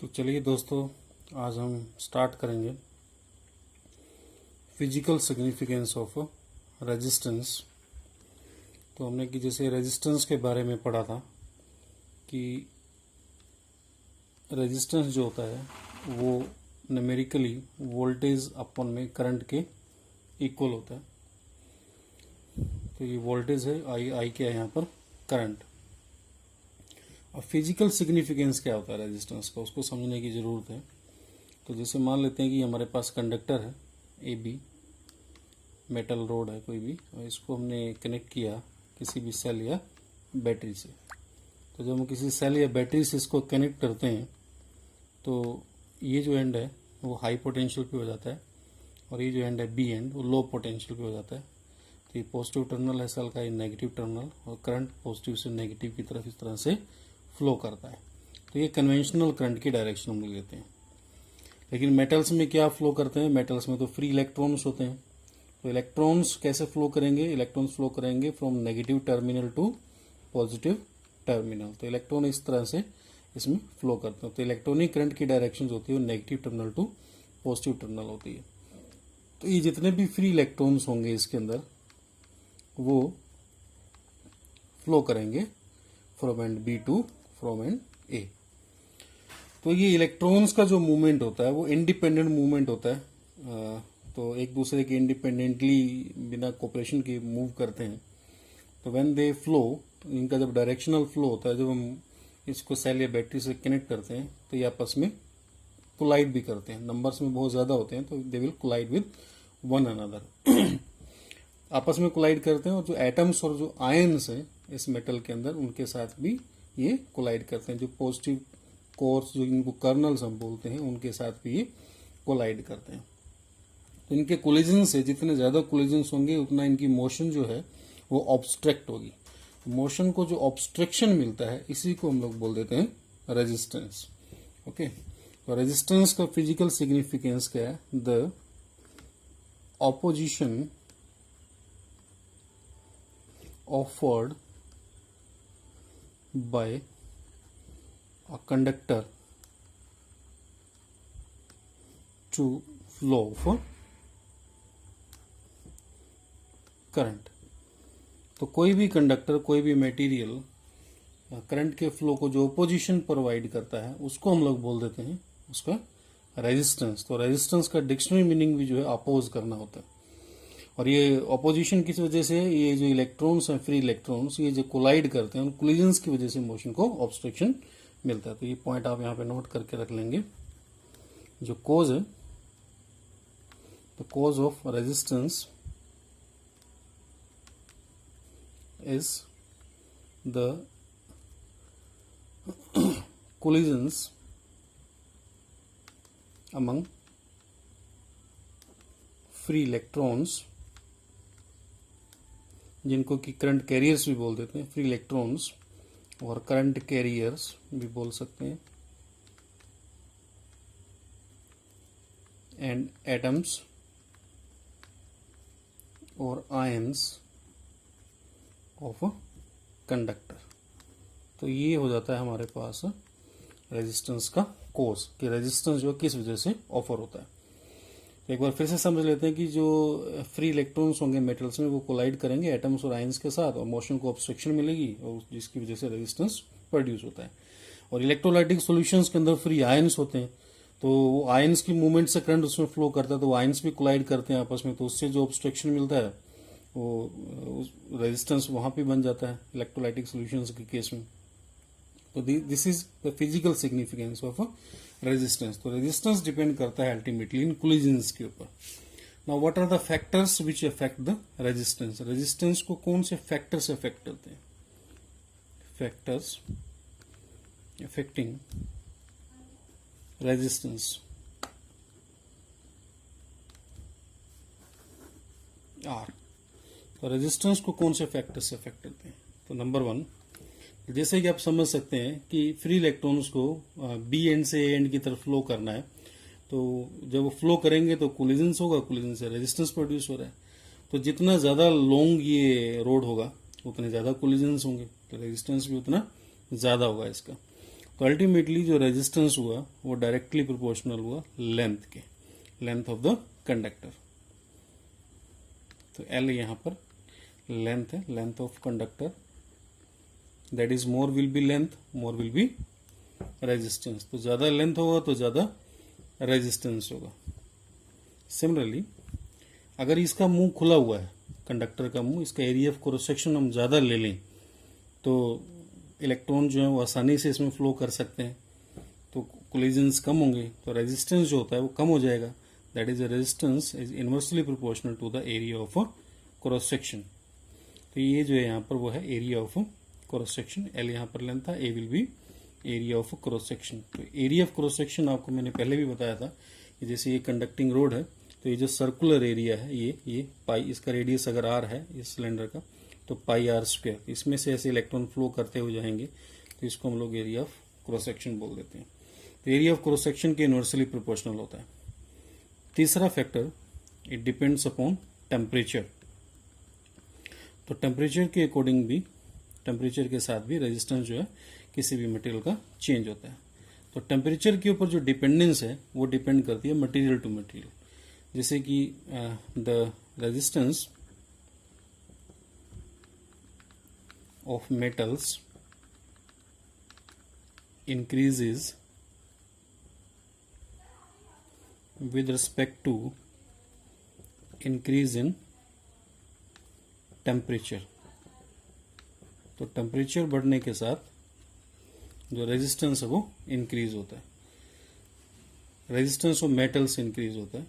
तो चलिए दोस्तों, आज हम स्टार्ट करेंगे फिजिकल सिग्निफिकेंस ऑफ रेजिस्टेंस। तो हमने कि जैसे रेजिस्टेंस के बारे में पढ़ा था कि रेजिस्टेंस जो होता है वो न्यूमेरिकली वोल्टेज अपन में करंट के इक्वल होता है। तो ये वोल्टेज है, आई क्या है यहाँ पर, करंट। अब फिजिकल सिग्निफिकेंस क्या होता है रेजिस्टेंस का, उसको समझने की ज़रूरत है। तो जैसे मान लेते हैं कि हमारे पास कंडक्टर है ए बी, मेटल रोड है कोई भी, और इसको हमने कनेक्ट किया किसी भी सेल या बैटरी से। तो जब हम किसी सेल या बैटरी से इसको कनेक्ट करते हैं तो ये जो एंड है वो हाई पोटेंशियल पे हो जाता है और ये जो एंड है बी एंड वो लो पोटेंशियल पे हो जाता है। तो ये पॉजिटिव टर्मिनल है सेल का, ये नेगेटिव टर्मिनल, और करंट पॉजिटिव से नेगेटिव की तरफ इस तरह से फ्लो करता है। तो ये कन्वेंशनल करंट की डायरेक्शन हम लेते हैं। लेकिन मेटल्स में क्या फ्लो करते हैं, मेटल्स में तो फ्री इलेक्ट्रॉन्स होते हैं। तो इलेक्ट्रॉन्स कैसे फ्लो करेंगे, इलेक्ट्रॉन्स फ्लो करेंगे from negative terminal to positive terminal. तो इलेक्ट्रॉन इस तरह से इसमें फ्लो करते हैं। तो इलेक्ट्रॉनिक करंट की डायरेक्शन होती है वो negative terminal to positive terminal होती है। तो ये जितने भी फ्री इलेक्ट्रॉन्स होंगे इसके अंदर वो फ्लो करेंगे from end B to from end A. तो ये इलेक्ट्रॉन्स का जो मूवमेंट होता है वो इंडिपेंडेंट मूवमेंट होता है। तो एक दूसरे के इंडिपेंडेंटली बिना कोऑपरेशन के मूव करते हैं। तो व्हेन दे फ्लो, इनका जब डायरेक्शनल फ्लो होता है, जब हम इसको सेल या बैटरी से कनेक्ट करते हैं तो ये आपस में कोलाइड भी करते हैं। नंबर्स में बहुत ज्यादा होते हैं तो they will collide with one another. आपस में कोलाइड करते हैं, और जो एटम्स और जो आयन्स हैं इस मेटल के अंदर उनके साथ भी ये कोलाइड करते हैं। जो पॉजिटिव कोर्स, जो इनको कर्नल्स हम बोलते हैं, उनके साथ भी ये कोलाइड करते हैं। तो इनके कोलिजन से जितने ज्यादा कोलिजन होंगे उतना इनकी मोशन जो है वो ऑब्स्ट्रक्ट होगी। मोशन को जो ऑब्स्ट्रक्शन मिलता है इसी को हम लोग बोल देते हैं रेजिस्टेंस। ओके, तो रेजिस्टेंस का फिजिकल सिग्निफिकेंस क्या है, the opposition offered by a conductor to flow of current. तो कोई भी कंडक्टर, कोई भी मटेरियल करंट के फ्लो को जो ओपोजिशन प्रोवाइड करता है उसको हम लोग बोल देते हैं उसका रेजिस्टेंस। तो रेजिस्टेंस का डिक्शनरी मीनिंग भी जो है अपोज करना होता है। और ये ऑपोजिशन किस वजह से, ये जो इलेक्ट्रॉन्स हैं, फ्री इलेक्ट्रॉन्स, ये जो कोलाइड करते हैं उन कोलिजन्स की वजह से मोशन को ऑब्स्ट्रक्शन मिलता है। तो ये पॉइंट आप यहाँ पे नोट करके रख लेंगे। जो कोज है, the cause of resistance is the collisions among free electrons, जिनको कि करंट कैरियर्स भी बोल देते हैं, फ्री इलेक्ट्रॉन्स और करंट कैरियर्स भी बोल सकते हैं, एंड एटम्स और आयंस ऑफ कंडक्टर। तो ये हो जाता है हमारे पास रेजिस्टेंस का कोज, कि रेजिस्टेंस जो किस वजह से ऑफर होता है। एक बार फिर से समझ लेते हैं कि जो फ्री इलेक्ट्रॉन्स होंगे मेटल्स में वो कोलाइड करेंगे एटम्स और आयंस के साथ, और मोशन को ऑब्स्ट्रक्शन मिलेगी और जिसकी वजह से रेजिस्टेंस प्रोड्यूस होता है। और इलेक्ट्रोलाइटिक सॉल्यूशंस के अंदर फ्री आयंस होते हैं, तो आयंस की मूवमेंट से करंट उसमें फ्लो करता है, तो आयंस भी कोलाइड करते हैं आपस में, तो उससे जो ऑब्स्ट्रक्शन मिलता है वो रेजिस्टेंस वहां पे बन जाता है इलेक्ट्रोलाइटिक सॉल्यूशंस के केस में। तो this is the physical significance of resistance. तो रेजिस्टेंस डिपेंड करता है अल्टीमेटली इन कोलिजन्स के ऊपर। Now what are the factors which affect the resistance. Resistance को कौन से फैक्टर्स अफेक्ट करते हैं, फैक्टर्स अफेक्टिंग रेजिस्टेंस आर। तो रेजिस्टेंस को कौन से फैक्टर्स अफेक्ट करते हैं। तो नंबर 1, जैसे कि आप समझ सकते हैं कि फ्री इलेक्ट्रॉन्स को बी एंड से ए एंड की तरफ फ्लो करना है, तो जब वो फ्लो करेंगे तो कोलिजन्स होगा, कोलिजन से रेजिस्टेंस प्रोड्यूस हो रहा है। तो जितना ज्यादा लॉन्ग ये रोड होगा उतने ज्यादा कोलिजन्स होंगे, तो रेजिस्टेंस भी उतना ज्यादा होगा इसका। तो तो अल्टीमेटली जो रेजिस्टेंस हुआ वो डायरेक्टली प्रोपोर्शनल हुआ लेंथ के, लेंथ ऑफ द कंडक्टर। तो L यहाँ पर लेंथ है, length of conductor, that is more will be length, more will be resistance. तो ज़्यादा लेंथ होगा तो ज़्यादा रेजिस्टेंस होगा। सिमिलरली अगर इसका मुंह खुला हुआ है, कंडक्टर का मुंह, इसका एरिया ऑफ क्रॉस सेक्शन हम ज़्यादा ले लें तो इलेक्ट्रॉन जो है वो आसानी से इसमें फ्लो कर सकते हैं, तो कोलिजन्स कम होंगे, तो रेजिस्टेंस जो होता है वो कम हो जाएगा। That is resistance is inversely proportional to the area of cross section. तो ये जो है यहाँ पर वो है area of cross section. L यहाँ पर लेंथ था, A will be area of cross section. तो एरिया ऑफ क्रॉस सेक्शन आपको मैंने पहले भी बताया था कि जैसे ये कंडक्टिंग रोड है, तो ये जो सर्कुलर एरिया है ये पाई, इसका रेडियस अगर r है इस सिलेंडर का, तो पाई r स्क्वायर, इसमें से ऐसे इलेक्ट्रॉन फ्लो करते हुए जाएंगे, तो इसको हम लोग एरिया ऑफ क्रॉस सेक्शन बोल देते हैं। तो एरिया ऑफ क्रॉस सेक्शन के इनवर्सली प्रोपोर्शनल होता है। तीसरा factor, it depends upon temperature. तो टेम्परेचर के अकॉर्डिंग भी, टेम्परेचर के साथ भी रेजिस्टेंस जो है किसी भी मटेरियल का चेंज होता है। तो टेम्परेचर के ऊपर जो डिपेंडेंस है वो डिपेंड करती है मटेरियल टू मटेरियल। जैसे कि the resistance of metals increases with respect to increase in temperature। तो टेम्परेचर बढ़ने के साथ जो रेजिस्टेंस है वो इंक्रीज होता है, रेजिस्टेंस ऑफ मेटल्स इंक्रीज होता है।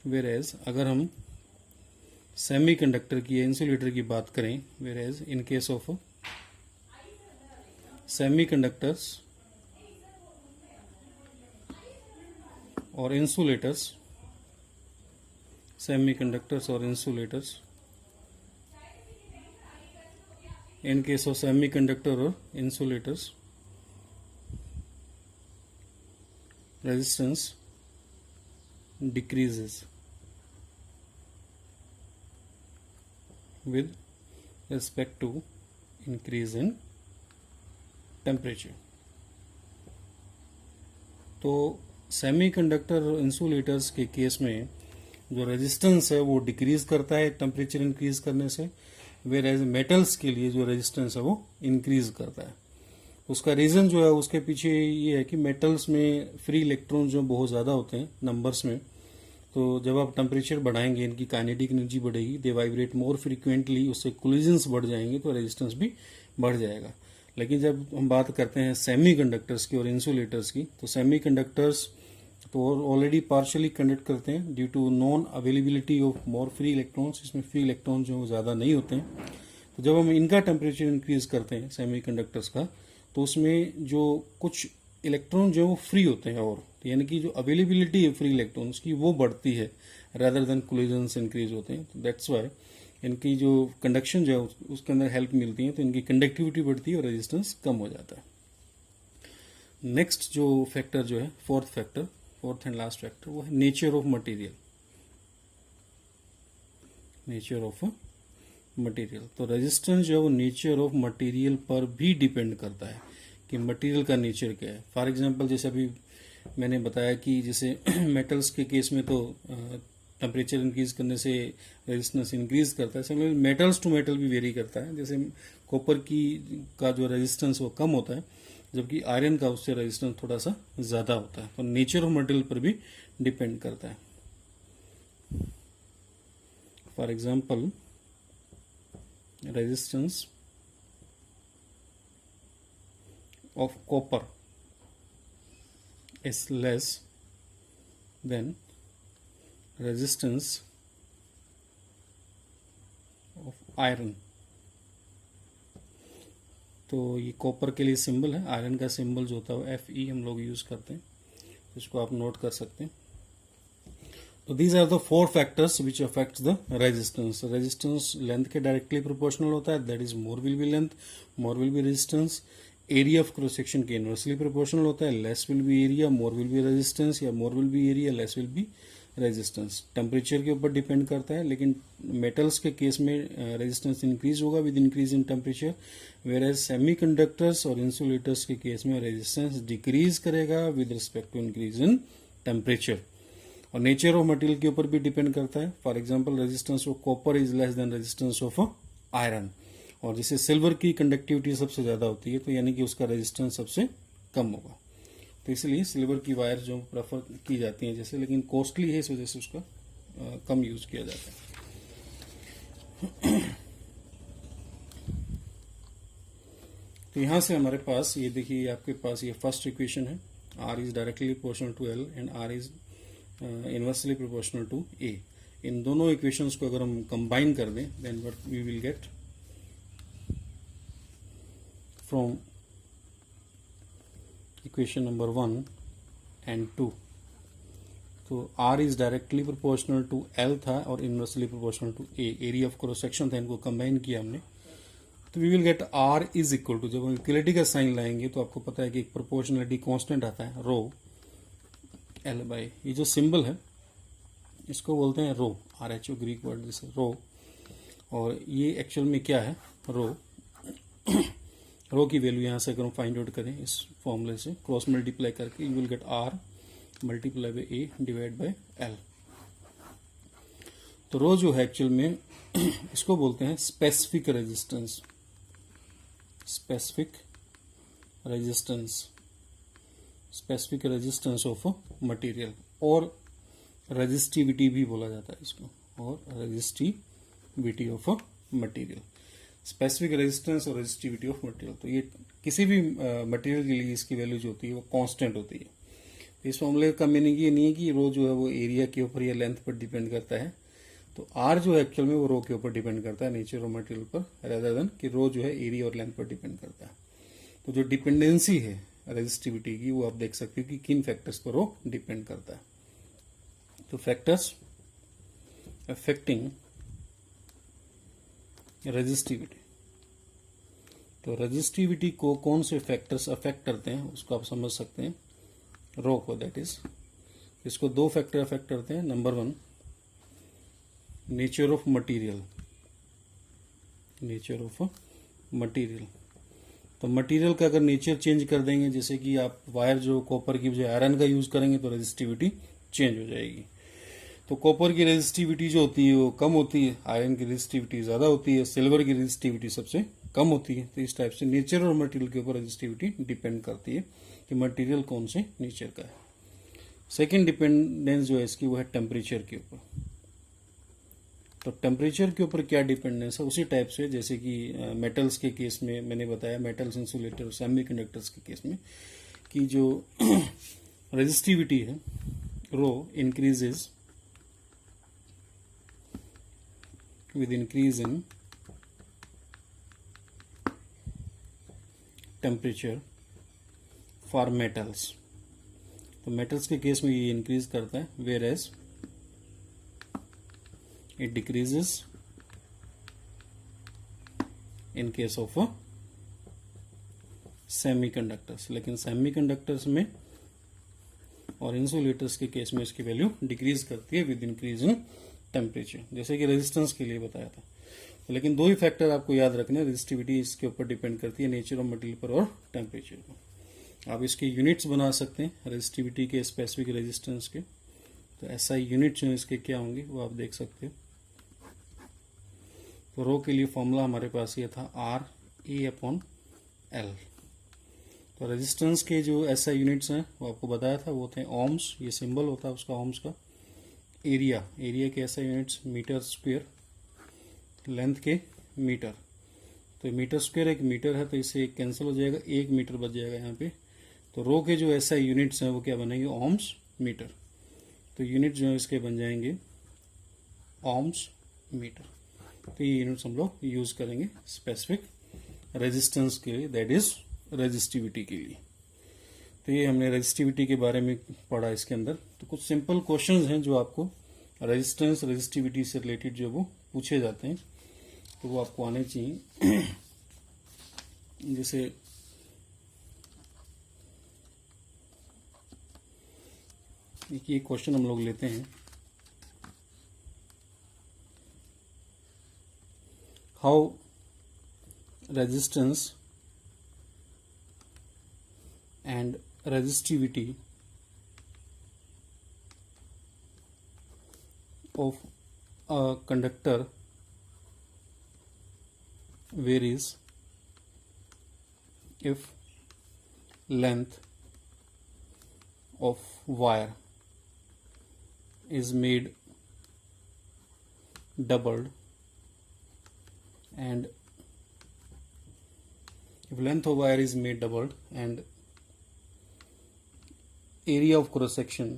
वेरेज अगर हम सेमीकंडक्टर की या इंसुलेटर की बात करें, whereas in case of semiconductors और इंसुलेटर्स, सेमीकंडक्टर्स और insulators, in case of semiconductor और insulators resistance decreases with respect to increase in temperature। तो सेमीकंडक्टर और इंसुलेटर्स के केस में जो रेजिस्टेंस है वो डिक्रीज करता है टेम्परेचर इंक्रीज करने से, वेयर मेटल्स के लिए जो रेजिस्टेंस है वो इंक्रीज करता है। उसका रीज़न जो है उसके पीछे ये है कि मेटल्स में फ्री इलेक्ट्रॉन जो बहुत ज़्यादा होते हैं नंबर्स में, तो जब आप टेम्परेचर बढ़ाएंगे इनकी काइनेटिक एनर्जी बढ़ेगी, दे वाइब्रेट मोर फ्रीक्वेंटली, उससे कोलिजन्स बढ़ जाएंगे तो रेजिस्टेंस भी बढ़ जाएगा। लेकिन जब हम बात करते हैं सेमीकंडक्टर्स की और इंसुलेटर्स की, तो सेमीकंडक्टर्स तो ऑलरेडी पार्शियली कंडक्ट करते हैं due to non availability of more free electrons, इसमें फ्री इलेक्ट्रॉन जो ज़्यादा नहीं होते हैं। तो जब हम इनका टेम्परेचर इंक्रीज करते हैं सेमीकंडक्टर्स का, तो उसमें जो कुछ इलेक्ट्रॉन जो है वो फ्री होते हैं, और यानी कि जो अवेलेबिलिटी है फ्री इलेक्ट्रॉन्स की वो बढ़ती है रादर देन कोलिजन्स इंक्रीज होते हैं। तो दैट्स वाई इनकी जो कंडक्शन जो है उसके अंदर हेल्प मिलती है, तो इनकी कंडक्टिविटी बढ़ती है और रेजिस्टेंस कम हो जाता है। नेक्स्ट जो फैक्टर जो है, फोर्थ एंड लास्ट फैक्टर, वो है nature of material. Nature of material, तो रेजिस्टेंस जो है वो नेचर ऑफ मटेरियल पर भी डिपेंड करता है कि मटेरियल का नेचर क्या है। फॉर एग्जांपल जैसे अभी मैंने बताया कि जैसे मेटल्स के केस में तो टेम्परेचर इंक्रीज करने से रेजिस्टेंस इंक्रीज करता है, सिमिलरली मेटल्स टू मेटल भी वेरी करता है। जैसे कॉपर का जो रेजिस्टेंस वो कम होता है, जबकि आयरन का उससे रेजिस्टेंस थोड़ा सा ज़्यादा होता है। तो नेचर ऑफ मटेरियल पर भी डिपेंड करता है। For example resistance of copper is less than resistance of iron। तो ये कॉपर के लिए सिंबल है, आयरन का सिंबल जो होता है Fe हम लोग यूज करते हैं, इसको आप नोट कर सकते हैं। तो these are the 4 factors which affects the resistance. Resistance length के डायरेक्टली प्रोपोर्शनल होता है, that is more will be length, more will be resistance. Area of cross section के इनवर्सली प्रोपोर्शनल होता है, less will be area, more will be resistance, या more will be area, less will be resistance temperature के ऊपर depend करता है, लेकिन metals के केस में रेजिस्टेंस इंक्रीज होगा with increase in temperature, whereas semiconductors और इंसुलेटर्स के केस में रेजिस्टेंस डिक्रीज करेगा with respect to increase in temperature. और नेचर ऑफ मटेरियल के ऊपर भी डिपेंड करता है। For example resistance of copper is less than resistance of iron, और जैसे सिल्वर की कंडक्टिविटी सबसे ज्यादा होती है तो यानी कि उसका रेजिस्टेंस सबसे कम होगा, तो इसलिए सिल्वर की वायर जो प्रेफर की जाती हैं जैसे, लेकिन कॉस्टली है इस वजह से उसका कम यूज किया जाता है। तो यहां से हमारे पास ये देखिए, आपके पास ये फर्स्ट इक्वेशन है, R is directly proportional to L and R is inversely proportional to A। इन दोनों इक्वेशंस को अगर हम कंबाइन कर दें then what we will get from equation number 1 and 2। तो R is directly proportional to L था और inversely proportional to A, area of cross section था, इनको कंबाइन किया हमने, तो we will get R is equal to, जब हम इक्वलिटी का साइन लाएंगे तो आपको पता है कि एक प्रोपोर्शनलिटी कांस्टेंट आता है रो L बाई, ये जो सिंबल है इसको बोलते हैं रो, RH ग्रीक वर्ड दिस रो, और ये एक्चुअल में क्या है रो। रो की वैल्यू यहां से अगर हम फाइंड आउट करें इस फॉर्मूले से क्रॉस मल्टीप्लाई करके, you will get R multiply by A divide by L। तो रो जो है एक्चुअल में इसको बोलते हैं specific resistance, specific resistance, specific resistance of material, और रेजिस्टिविटी भी बोला जाता है इसको, और resistivity of material, specific resistance और रेजिस्टिविटी ऑफ मटेरियल। तो ये किसी भी मटेरियल के लिए इसकी वैल्यू जो होती है वो कांस्टेंट होती है। तो इस फॉर्मूले का मीनिंग ये नहीं है कि रो जो है वो एरिया के ऊपर या लेंथ पर डिपेंड करता है, तो R जो है एक्चुअल में वो रो के ऊपर डिपेंड करता है, नेचर ऑफ मटेरियल पर, रेदर देन कि रो जो है एरिया और लेंथ पर डिपेंड करता है। तो जो डिपेंडेंसी है रेजिस्टिविटी की वो आप देख सकते हो कि किन फैक्टर्स पर वो डिपेंड करता है। तो फैक्टर्स अफेक्टिंग रेजिस्टिविटी, तो रेजिस्टिविटी को कौन से फैक्टर्स अफेक्ट करते हैं उसको आप समझ सकते हैं, रो को, दैट इज इसको दो फैक्टर अफेक्ट करते हैं। Number 1 nature of material, nature of material, तो मटेरियल का अगर नेचर चेंज कर देंगे, जैसे कि आप वायर जो कॉपर की बजाय आयरन का यूज करेंगे तो रेजिस्टिविटी चेंज हो जाएगी। तो कॉपर की रेजिस्टिविटी जो होती है वो कम होती है, आयरन की रेजिस्टिविटी ज्यादा होती है, सिल्वर की रेजिस्टिविटी सबसे कम होती है। तो इस टाइप से नेचर और मटेरियल के ऊपर रेजिस्टिविटी डिपेंड करती है कि मटेरियल कौन से नेचर का है। सेकेंड डिपेंडेंस जो है इसकी वो है टेम्परेचर के ऊपर। तो टेम्परेचर के ऊपर क्या डिपेंडेंस है, उसी टाइप से जैसे कि मेटल्स के केस में मैंने बताया, मेटल्स, इंसुलेटर, सेमीकंडक्टर्स के केस में कि जो रेजिस्टिविटी है rho increases with increase in temperature for metals। तो metals के केस में ये इंक्रीज करता है, whereas it decreases in case of semiconductors। लेकिन semiconductors में और इंसुलेटर्स के केस में इसकी वैल्यू डिक्रीज करती है विद इंक्रीज इन टेम्परेचर, जैसे कि रेजिस्टेंस के लिए बताया था। तो लेकिन दो ही फैक्टर आपको याद रखना है, रेजिस्टिविटी इसके ऊपर डिपेंड करती है नेचर ऑफ मटेरियल पर और टेम्परेचर पर। आप इसके यूनिट्स बना सकते हैं रेजिस्टिविटी के, स्पेसिफिक रेजिस्टेंस के। तो SI यूनिट जो इसके क्या होंगे वो आप देख सकते हो। तो रो के लिए फॉर्मूला हमारे पास ये था RA/L। तो रेजिस्टेंस के जो SI यूनिट्स हैं वो आपको बताया था, वो थे ओम्स, ये सिंबल होता है उसका ओम्स का। एरिया, एरिया के SI units metre square, length के मीटर। तो मीटर स्क्वायर एक मीटर है तो इससे कैंसिल हो जाएगा, 1 मीटर बच जाएगा यहाँ पे। तो रो के जो SI यूनिट्स हैं वो क्या बनेंगे, ओम्स मीटर। तो यूनिट जो है इसके बन जाएंगे ओम्स मीटर। तो ये यूनिट्स हम लोग यूज करेंगे स्पेसिफिक रेजिस्टेंस के लिए, दैट इज रेजिस्टिविटी के लिए। तो ये हमने रेजिस्टिविटी के बारे में पढ़ा इसके अंदर। तो कुछ सिंपल क्वेश्चंस हैं जो आपको रेजिस्टेंस, रेजिस्टिविटी से रिलेटेड जो वो पूछे जाते हैं, तो वो आपको आने चाहिए। जैसे एक ये क्वेश्चन हम लोग लेते हैं how resistance and resistivity of a conductor varies if length of wire is made doubled and if length of wire is made doubled and area of cross section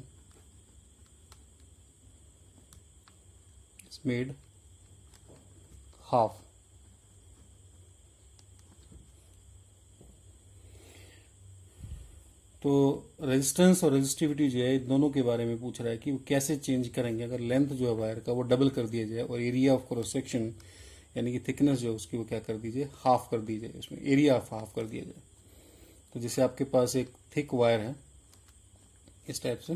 is made half. तो resistance और resistivity जो है दोनों के बारे में पूछ रहा है कि वो कैसे चेंज करेंगे अगर लेंथ जो है वायर का वो डबल कर दिया जाए और एरिया ऑफ क्रॉस सेक्शन यानी कि थिकनेस जो है उसकी वो क्या कर दीजिए हाफ कर दी जाए, उसमें एरिया ऑफ हाफ कर दिया जाए। तो जैसे आपके पास एक थिक वायर है इस टाइप से,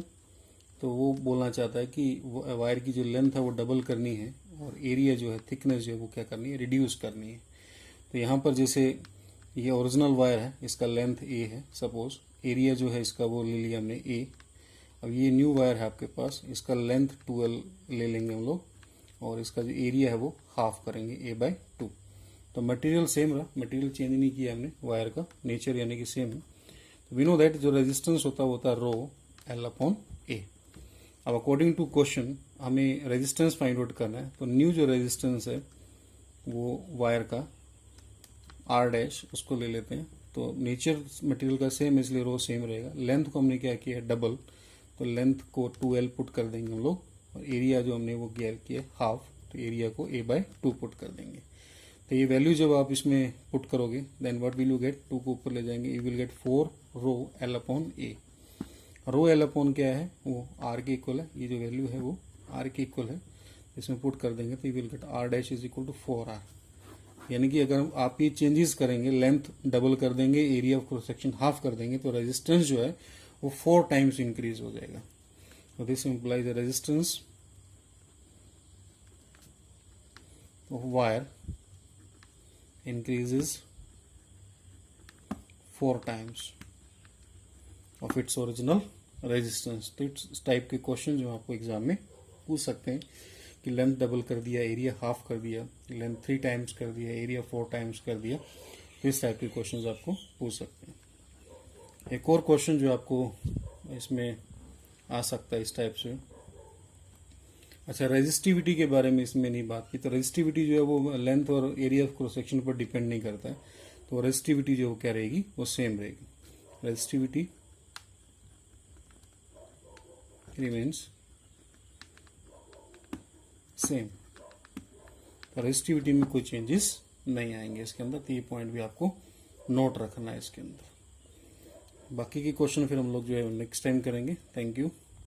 तो वो बोलना चाहता है कि वायर की जो लेंथ है वो डबल करनी है और एरिया जो है थिकनेस जो है वो क्या करनी है रिड्यूस करनी है। तो यहाँ पर जैसे ये ओरिजिनल वायर है, इसका लेंथ ए है सपोज, एरिया जो है इसका वो ले लिया हमने ए। अब ये न्यू वायर है आपके पास, इसका लेंथ 12 ले लेंगे हम लोग और इसका जो एरिया है वो हाफ करेंगे a/2। तो मटेरियल सेम रहा, मटेरियल चेंज नहीं किया हमने, वायर का नेचर यानी कि सेम है। तो वी नो दैट जो रेजिस्टेंस होता है रो L/A। अब अकॉर्डिंग टू क्वेश्चन हमें रेजिस्टेंस फाइंड आउट करना है। तो न्यू जो रेजिस्टेंस है वो वायर का R' उसको ले लेते हैं। तो नेचर मटेरियल का सेम इसलिए रो सेम रहेगा। लेंथ को हमने क्या किया है डबल, तो लेंथ को 2L पुट कर देंगे हम लोग और एरिया जो हमने वो किया हाफ, तो एरिया को a/2 पुट कर देंगे। तो ये वैल्यू जब आप इसमें पुट करोगे then what will you get, 2 को ऊपर ले जाएंगे, you will get 4 rho L/A। Rho L/ क्या है वो R के इक्वल है, ये जो वैल्यू है वो R के इक्वल है, इसमें पुट कर देंगे तो you will get R' is equal to 4R। यानी कि अगर आप ये चेंजेस करेंगे, लेंथ डबल कर देंगे, area of cross section half कर देंगे, तो रेजिस्टेंस जो है वो 4 टाइम्स इंक्रीज हो जाएगा। तो this implies the resistance of wire increases 4 times of its original resistance. तो इस टाइप के क्वेश्चन जो आपको एग्जाम में पूछ सकते हैं कि लेंथ डबल कर दिया, एरिया हाफ कर दिया, लेंथ 3 टाइम्स कर दिया, एरिया 4 टाइम्स कर दिया, तो इस टाइप के क्वेश्चंस आपको पूछ सकते हैं। एक और क्वेश्चन जो आपको इसमें आ सकता है इस टाइप से, अच्छा रेजिस्टिविटी के बारे में इसमें नहीं बात की। तो रेजिस्टिविटी जो है वो लेंथ और एरिया ऑफ क्रॉस सेक्शन पर डिपेंड नहीं करता है, तो रेजिस्टिविटी जो क्या रहेगी वो सेम रहेगी। रेजिस्टिविटी रिमेन्स सेम, तो रेजिस्टिविटी में कोई चेंजेस नहीं आएंगे इसके अंदर। तो ये पॉइंट भी आपको नोट रखना है इसके अंदर। बाकी के क्वेश्चन फिर हम लोग जो है नेक्स्ट टाइम करेंगे। Thank you.